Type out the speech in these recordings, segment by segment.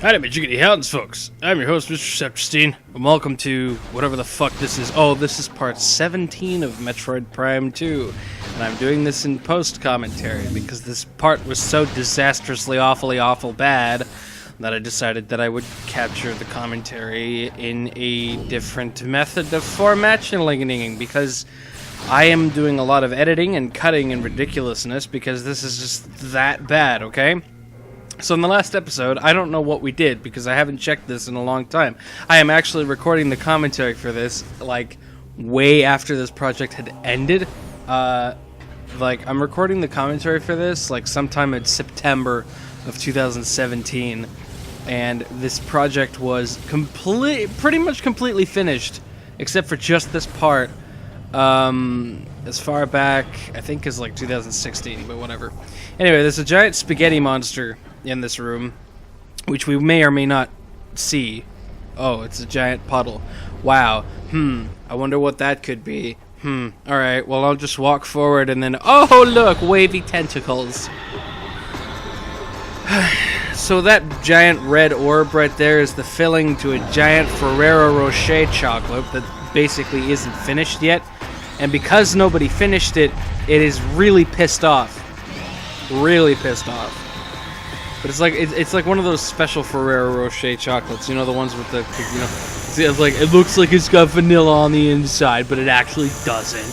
Howdy, my jiggity hounds, folks. I'm your host, Mr. Sepstein, and welcome to whatever the fuck this is. Oh, this is part 17 of Metroid Prime 2, and I'm doing this in post-commentary because this part was so disastrously, awful bad that I decided that I would capture the commentary in a different method of formatting, because I am doing a lot of editing and cutting and ridiculousness because this is just that bad, okay? So in the last episode, I don't know what we did because I haven't checked this in a long time. I am actually recording the commentary for this, like, way after this project had ended. I'm recording the commentary for this, like, sometime in September of 2017. And this project was pretty much completely finished, except for just this part. As far back, I think, as like 2016, but whatever. Anyway, there's a giant spaghetti monster in this room, which we may or may not see. Oh, it's a giant puddle. Wow. I wonder what that could be. Alright, well, I'll just walk forward and then... Oh, look! Wavy tentacles. So that giant red orb right there is the filling to a giant Ferrero Rocher chocolate that basically isn't finished yet. And because nobody finished it, it is really pissed off. Really pissed off. But it's like one of those special Ferrero Rocher chocolates, you know, the ones with the you know, it's like, it looks like it's got vanilla on the inside, but it actually doesn't.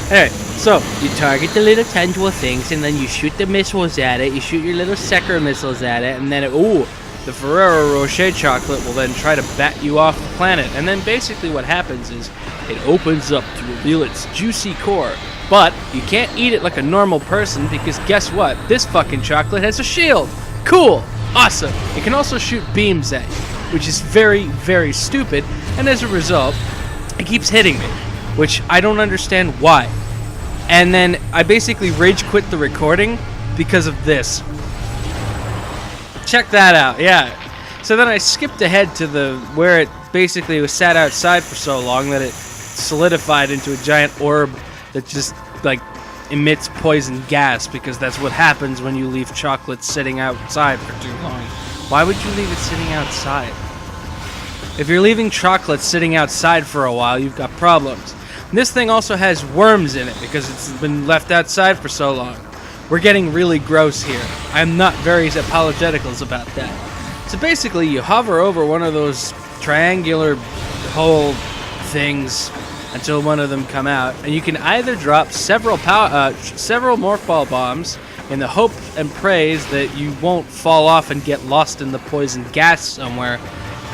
Anyway, so you target the little tendril things, and then you shoot the missiles at it. You shoot your little Secker missiles at it, and then the Ferrero Rocher chocolate will then try to bat you off the planet. And then basically what happens is it opens up to reveal its juicy core. But you can't eat it like a normal person because guess what? This fucking chocolate has a shield. Cool. Awesome. It can also shoot beams at you, which is very, very stupid. And as a result, it keeps hitting me, which I don't understand why. And then I basically rage quit the recording because of this. Check that out, yeah. So then I skipped ahead to where it basically was sat outside for so long that it solidified into a giant orb that just, like, emits poison gas, because that's what happens when you leave chocolate sitting outside for too long. Why would you leave it sitting outside? If you're leaving chocolate sitting outside for a while, you've got problems. And this thing also has worms in it because it's been left outside for so long. We're getting really gross here. I'm not very apologetical about that. So basically, you hover over one of those triangular hole things until one of them come out, and you can either drop several morph ball bombs in the hope and praise that you won't fall off and get lost in the poison gas somewhere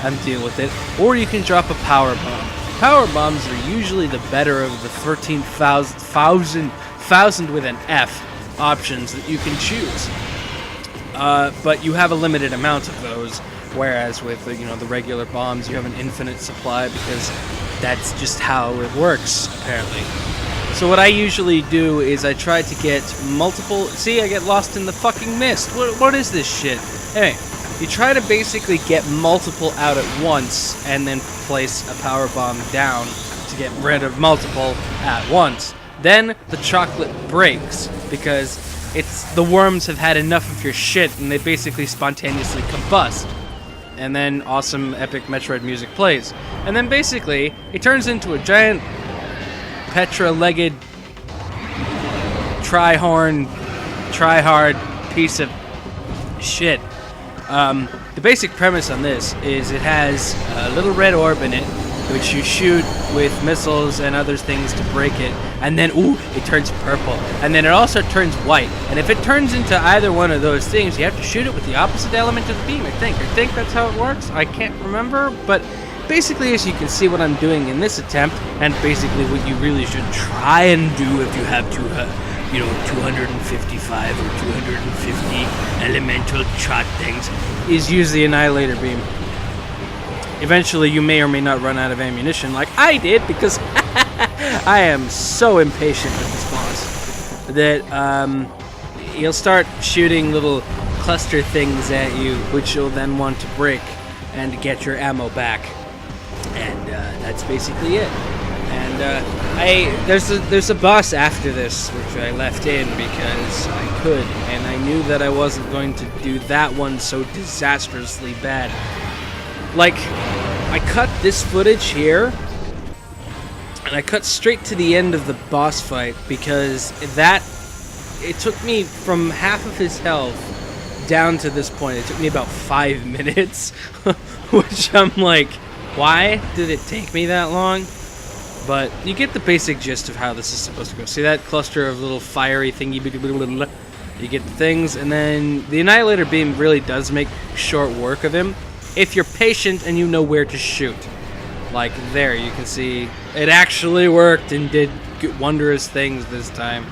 and deal with it, or you can drop a power bomb. Power bombs are usually the better of the 13,000 with an F options that you can choose, but you have a limited amount of those, whereas with the regular bombs you have an infinite supply because that's just how it works, apparently. So what I usually do is I try to get multiple... See, I get lost in the fucking mist. What is this shit? Anyway, you try to basically get multiple out at once and then place a power bomb down to get rid of multiple at once. Then the chocolate breaks because the worms have had enough of your shit and they basically spontaneously combust. And then awesome epic Metroid music plays. And then basically, it turns into a giant Petra-legged try-hard piece of shit. The basic premise on this is it has a little red orb in it, which you shoot with missiles and other things to break it, and then, it turns purple, and then it also turns white, and if it turns into either one of those things, you have to shoot it with the opposite element of the beam, I think that's how it works. I can't remember, but basically, as you can see what I'm doing in this attempt, and basically what you really should try and do if you have 255 or 250 elemental shot things, is use the Annihilator beam. Eventually, you may or may not run out of ammunition, like I did, because I am so impatient with this boss that he'll start shooting little cluster things at you, which you'll then want to break and get your ammo back. And that's basically it. And there's a boss after this, which I left in because I could, and I knew that I wasn't going to do that one so disastrously bad. Like, I cut this footage here, and I cut straight to the end of the boss fight because it took me from half of his health down to this point. It took me about 5 minutes, which I'm like, why did it take me that long? But you get the basic gist of how this is supposed to go. See that cluster of little fiery thingy? You get the things, and then the Annihilator Beam really does make short work of him if you're patient and you know where to shoot. Like there, you can see it actually worked and did wondrous things this time,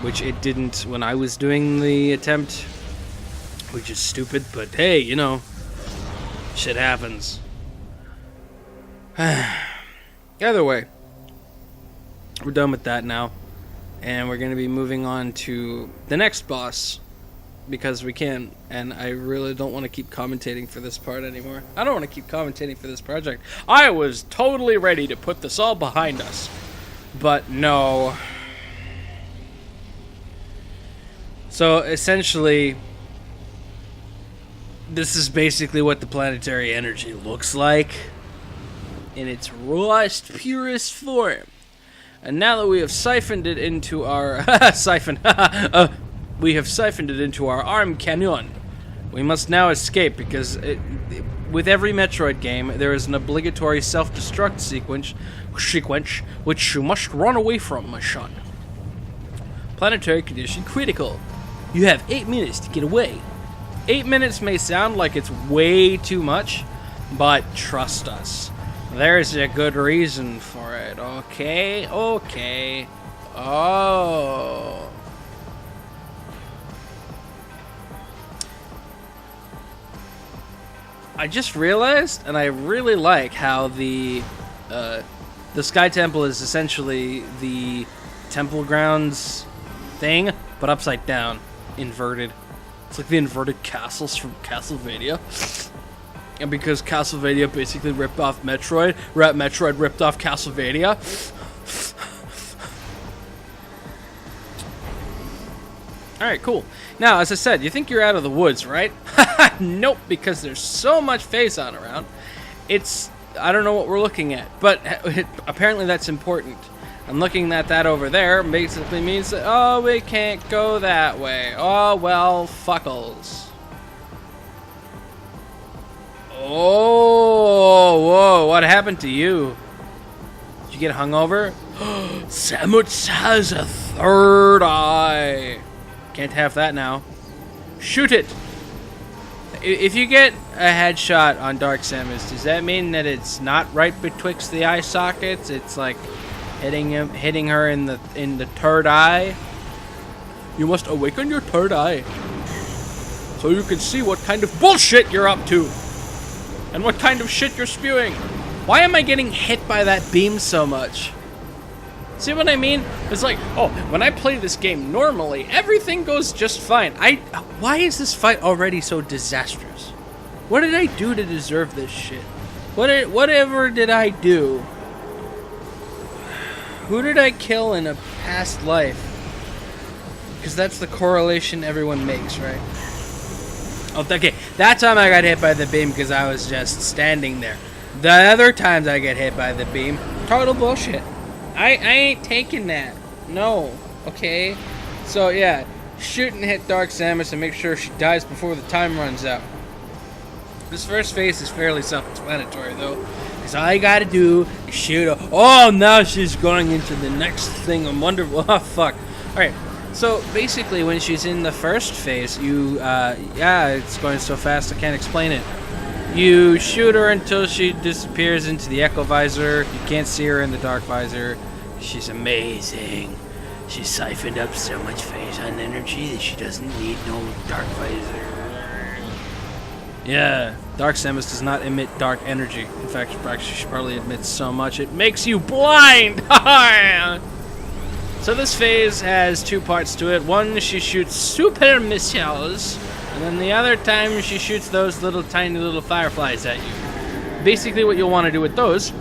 which it didn't when I was doing the attempt, which is stupid, but hey, you know, shit happens. Either way, we're done with that now, and we're going to be moving on to the next boss, because we can, and I really don't want to keep commentating for this part anymore. I don't want to keep commentating for this project. I was totally ready to put this all behind us, but no. So, essentially, this is basically what the planetary energy looks like in its rawest, purest form. And now that we have siphoned it into our we have siphoned it into our arm cannon, we must now escape, because with every Metroid game there is an obligatory self-destruct sequence which you must run away from, my son. Planetary condition critical. You have 8 minutes to get away. 8 minutes may sound like it's way too much, but trust us, there's a good reason for it, okay? Okay. Oh. I just realized, and I really like how the Sky Temple is essentially the Temple Grounds thing, but upside down, inverted. It's like the inverted castles from Castlevania. And because Castlevania basically ripped off Metroid, Metroid ripped off Castlevania. Alright, cool. Now, as I said, you think you're out of the woods, right? Nope, because there's so much face-on around. I don't know what we're looking at, but apparently that's important. And looking at that over there basically means that, oh, we can't go that way. Oh, well, fuckles. Oh, whoa, what happened to you? Did you get hungover? Samus has a third eye. Can't have that now. Shoot it. If you get a headshot on Dark Samus, does that mean that it's not right betwixt the eye sockets? It's like hitting her in the third eye. You must awaken your third eye, so you can see what kind of bullshit you're up to. And what kind of shit you're spewing. Why am I getting hit by that beam so much? See what I mean? It's like, oh, when I play this game normally, everything goes just fine. Why is this fight already so disastrous? What did I do to deserve this shit? Whatever did I do? Who did I kill in a past life? Because that's the correlation everyone makes, right? Oh, okay, that time I got hit by the beam because I was just standing there. The other times I get hit by the beam, total bullshit. I ain't taking that. No, okay? So, yeah, shoot and hit Dark Samus and make sure she dies before the time runs out. This first phase is fairly self-explanatory, though, because all you gotta do is shoot her. Oh, now she's going into the next thing. I'm wonderful. Oh, fuck. Alright. So, basically, when she's in the first phase, yeah, it's going so fast I can't explain it. You shoot her until she disappears into the echo visor. You can't see her in the dark visor. She's amazing. She siphoned up so much phase-on energy that she doesn't need no dark visor. Yeah, Dark Samus does not emit dark energy. In fact, she probably emits so much it makes you blind! So this phase has two parts to it. One, she shoots super missiles, and then the other time she shoots those little tiny little fireflies at you. Basically what you'll want to do with those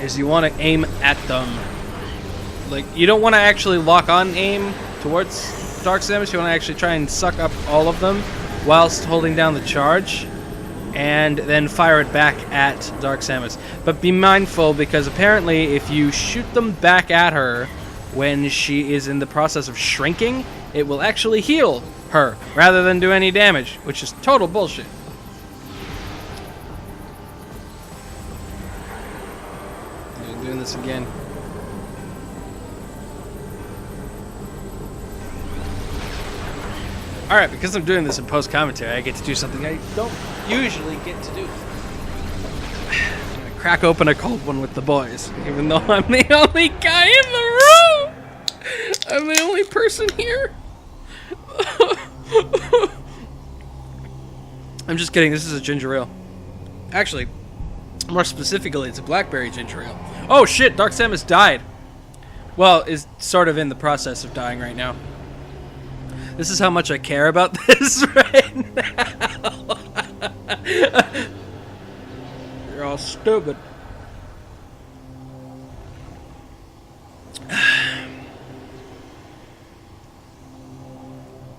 is you want to aim at them. Like, you don't want to actually lock on aim towards Dark Samus. You want to actually try and suck up all of them whilst holding down the charge, and then fire it back at Dark Samus. But be mindful, because apparently if you shoot them back at her when she is in the process of shrinking, it will actually heal her rather than do any damage, which is total bullshit. I'm doing this again. Alright, because I'm doing this in post-commentary, I get to do something I don't usually get to do. I'm gonna crack open a cold one with the boys, even though I'm the only guy in the room! I'm the only person here! I'm just kidding, this is a ginger ale. Actually, more specifically, it's a blackberry ginger ale. Oh shit, Dark Samus died! Well, is sort of in the process of dying right now. This is how much I care about this right now. You're all stupid.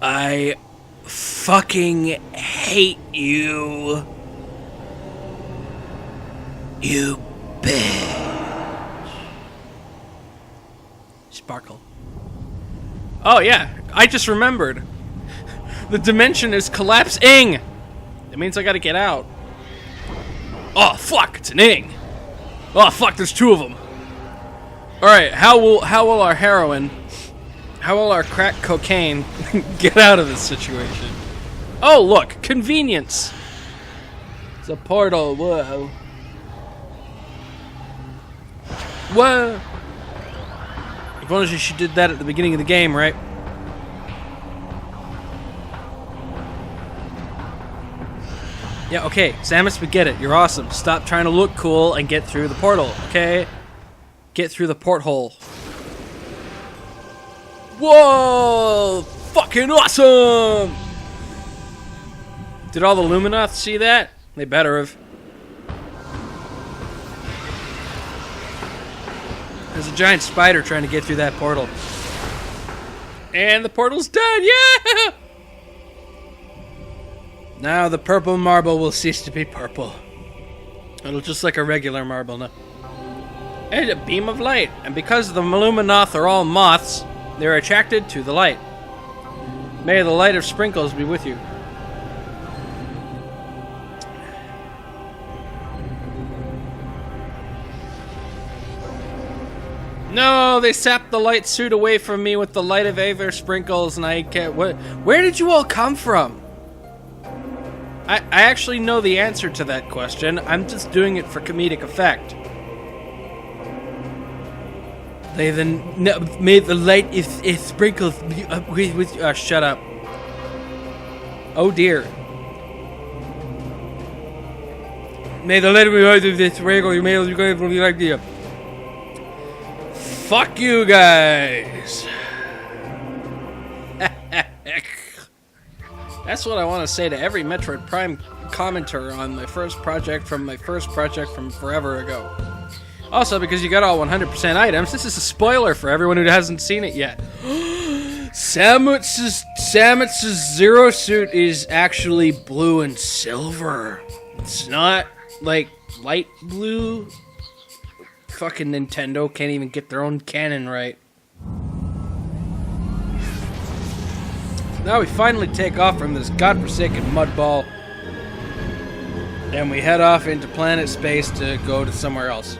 I fucking hate you. You bitch. Sparkle. Oh yeah, I just remembered. The dimension is collapsing. It means I gotta get out. Oh fuck, it's an ing. Oh fuck, there's two of them. Alright, how will our heroine, how will our crack cocaine get out of this situation? Oh look, convenience. It's a portal, whoa. Whoa. As long as she did that at the beginning of the game, right? Yeah, okay, Samus, we get it. You're awesome. Stop trying to look cool and get through the portal, okay? Get through the porthole. Whoa! Fucking awesome! Did all the Luminoths see that? They better have. There's a giant spider trying to get through that portal. And the portal's done, yeah! Now the purple marble will cease to be purple. It'll just like a regular marble now. And a beam of light. And because the Luminoth are all moths, they're attracted to the light. May the light of sprinkles be with you. No, they sapped the light suit away from me with the light of Aether sprinkles, and I can't. Where did you all come from? I actually know the answer to that question. I'm just doing it for comedic effect. They then made the light is sprinkled with shut up. Oh dear. May the light be this sprinkle. You may you guys will be like the. Fuck you guys. That's what I want to say to every Metroid Prime commenter on my first project from forever ago. Also, because you got all 100% items, this is a spoiler for everyone who hasn't seen it yet. Samus's Zero suit is actually blue and silver. It's not like light blue. Fucking Nintendo can't even get their own canon right. Now we finally take off from this godforsaken mud ball, and we head off into planet space to go to somewhere else.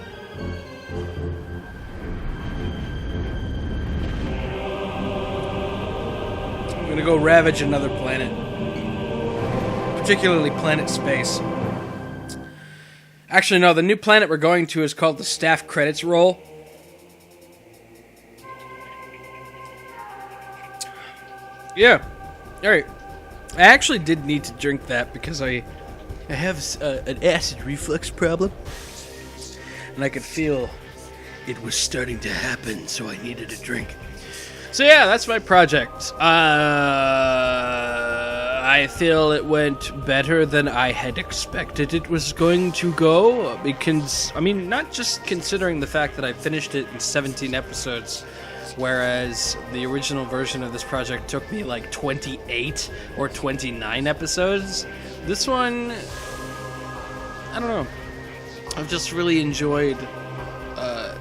I'm gonna go ravage another planet, particularly planet space. Actually, no, the new planet we're going to is called the Staff Credits Roll. Yeah. Alright. I actually did need to drink that because I have an acid reflux problem. And I could feel it was starting to happen, so I needed a drink. So yeah, that's my project. I feel it went better than I had expected it was going to go, because, I mean, not just considering the fact that I finished it in 17 episodes, whereas the original version of this project took me like 28 or 29 episodes. This one, I don't know, I've just really enjoyed I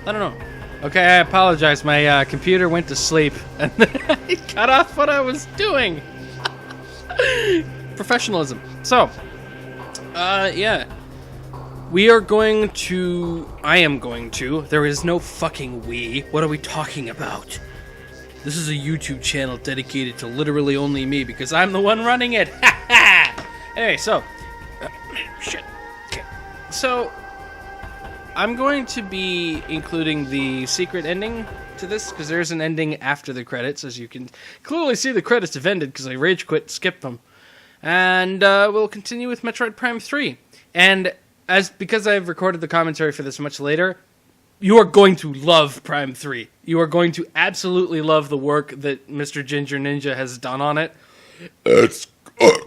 don't know. Okay, I apologize. My computer went to sleep, and it cut off what I was doing. Professionalism. So, yeah. We are going to... I am going to. There is no fucking we. What are we talking about? This is a YouTube channel dedicated to literally only me, because I'm the one running it. Ha ha! Anyway, so... shit. Okay. So... I'm going to be including the secret ending to this, because there's an ending after the credits, as you can clearly see the credits have ended, because I rage quit and skipped them. And we'll continue with Metroid Prime 3. And because I've recorded the commentary for this much later, you are going to love Prime 3. You are going to absolutely love the work that Mr. Ginger Ninja has done on it. It's good.